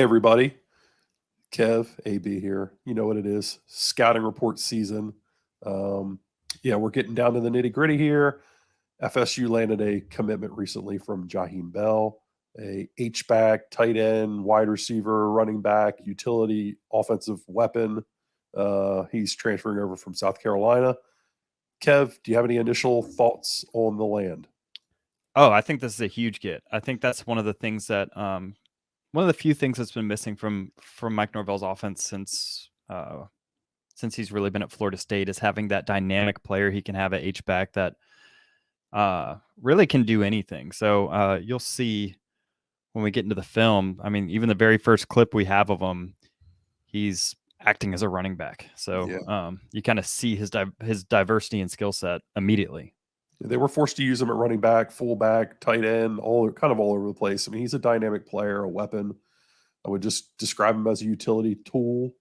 Hey everybody, Kev, AB here. You know what it is, scouting report season. Um, yeah, we're getting down to the nitty gritty here. FSU landed a commitment recently from Jaheim Bell, a H-back, tight end, wide receiver, running back, utility, offensive weapon. He's transferring over from South Carolina. Kev, do you have any initial thoughts on the land? Oh, I think this is a huge get. I think that's one of the things that one of the few things that's been missing from Mike Norvell's offense since he's really been at Florida State is having that dynamic player he can have at H back that really can do anything. So you'll see when we get into the film. I mean, even the very first clip we have of him, he's acting as a running back. So you kind of see his diversity and skill set immediately. They were forced to use him at running back, fullback, tight end, all over the place. I mean, he's a dynamic player, a weapon. I would just describe him as a utility tool,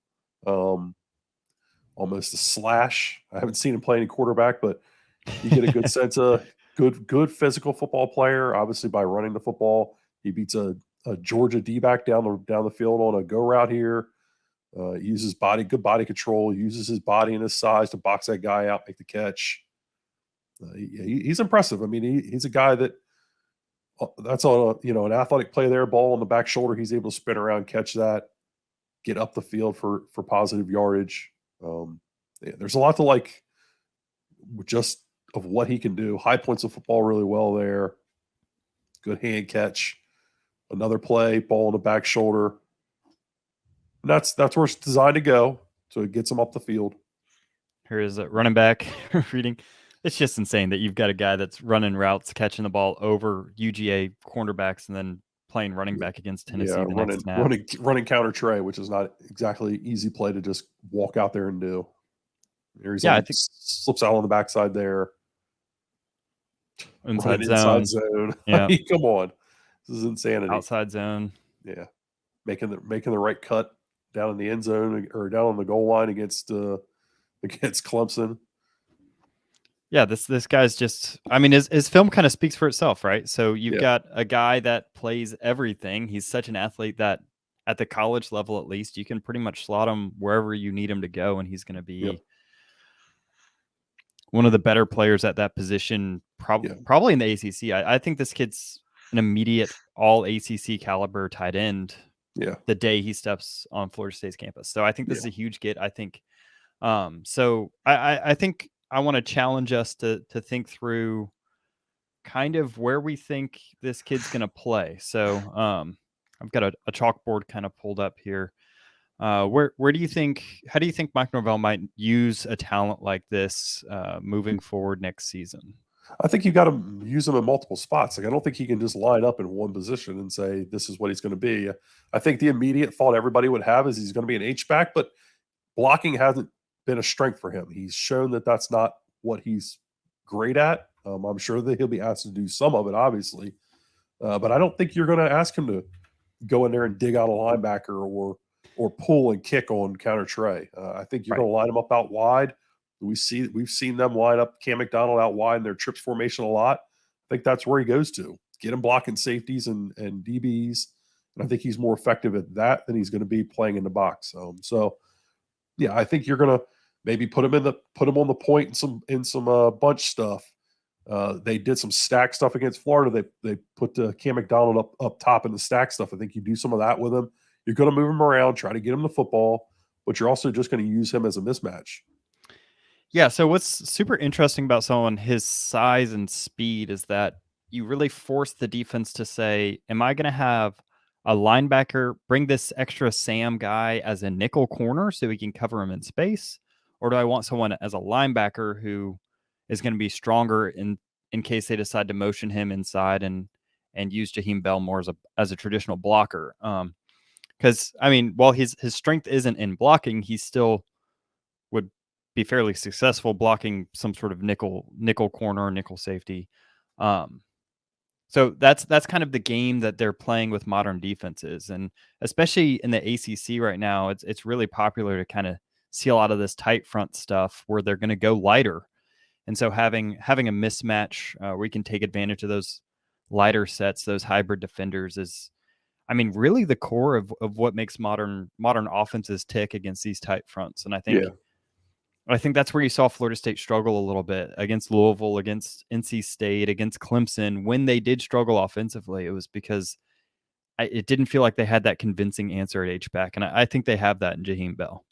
almost a slash. I haven't seen him play any quarterback, but you get a good sense of good physical football player. Obviously, by running the football, he beats a Georgia D-back down the field on a go route here. Uses good body control. Uses his body and his size to box that guy out, make the catch. He's impressive. I mean, he's a guy that's on an athletic play there, ball on the back shoulder. He's able to spin around, catch that, get up the field for positive yardage. There's a lot to like just of what he can do. High points of football really well there. Good hand catch. Another play, ball on the back shoulder. And that's where it's designed to go. So it gets him up the field. Here is a running back reading. It's just insane that you've got a guy that's running routes, catching the ball over UGA cornerbacks, and then playing running back against Tennessee. Running counter tray, which is not exactly easy play to just walk out there and do. I think slips out on the backside there. Inside zone. Yeah, I mean, come on, this is insanity. Outside zone. Yeah, making the right cut down in the end zone or down on the goal line against Clemson. Yeah, this guy's just, I mean, his film kind of speaks for itself, right? So you've got a guy that plays everything. He's such an athlete that at the college level, at least, you can pretty much slot him wherever you need him to go, and he's going to be one of the better players at that position, probably in the ACC. I think this kid's an immediate all ACC caliber tight end the day he steps on Florida State's campus. So I think this is a huge get. I think so I think I want to challenge us to think through kind of where we think this kid's going to play. So I've got a chalkboard kind of pulled up here. Where do you think? How do you think Mike Norvell might use a talent like this moving forward next season? I think you got to use him in multiple spots. Like I don't think he can just line up in one position and say this is what he's going to be. I think the immediate thought everybody would have is he's going to be an H-back, but blocking hasn't been a strength for him. He's shown that that's not what he's great at. I'm sure that he'll be asked to do some of it, obviously, but I don't think you're going to ask him to go in there and dig out a linebacker or pull and kick on counter tray. I think you're going to line them up out wide. We've seen them line up Cam McDonald out wide in their trips formation a lot. I think that's where he goes to get him blocking safeties and DBs, and I think he's more effective at that than he's going to be playing in the box. So. Yeah, I think you're gonna maybe put him on the point in some bunch stuff. They did some stack stuff against Florida. They put Cam McDonald up top in the stack stuff. I think you do some of that with him. You're going to move him around, try to get him the football, but you're also just going to use him as a mismatch. Yeah. So what's super interesting about someone his size and speed is that you really force the defense to say, "Am I going to have a linebacker bring this extra Sam guy as a nickel corner so he can cover him in space? Or do I want someone as a linebacker who is going to be stronger in case they decide to motion him inside and use Jaheim Bell more as a traditional blocker?" Because I mean, while his strength isn't in blocking, he still would be fairly successful blocking some sort of nickel corner, nickel safety. So that's kind of the game that they're playing with modern defenses, and especially in the ACC right now, it's really popular to kind of see a lot of this tight front stuff where they're going to go lighter, and so having a mismatch where you can take advantage of those lighter sets, those hybrid defenders, is I mean, really the core of what makes modern offenses tick against these tight fronts. And Yeah. I think that's where you saw Florida State struggle a little bit against Louisville, against NC State, against Clemson. When they did struggle offensively, it was because it didn't feel like they had that convincing answer at H-back. And I think they have that in Jaheim Bell.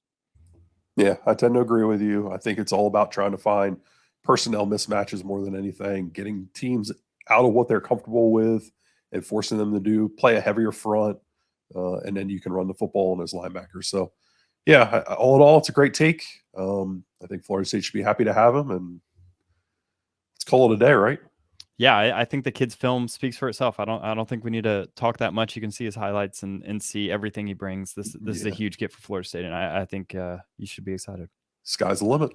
Yeah, I tend to agree with you. I think it's all about trying to find personnel mismatches more than anything, getting teams out of what they're comfortable with and forcing them to play a heavier front, and then you can run the football on those linebackers. So, yeah, all in all, it's a great take. I think Florida State should be happy to have him, and let's call it a day, right? Yeah, I think the kid's film speaks for itself. I don't think we need to talk that much. You can see his highlights and see everything he brings. This is a huge get for Florida State, and I think you should be excited. Sky's the limit.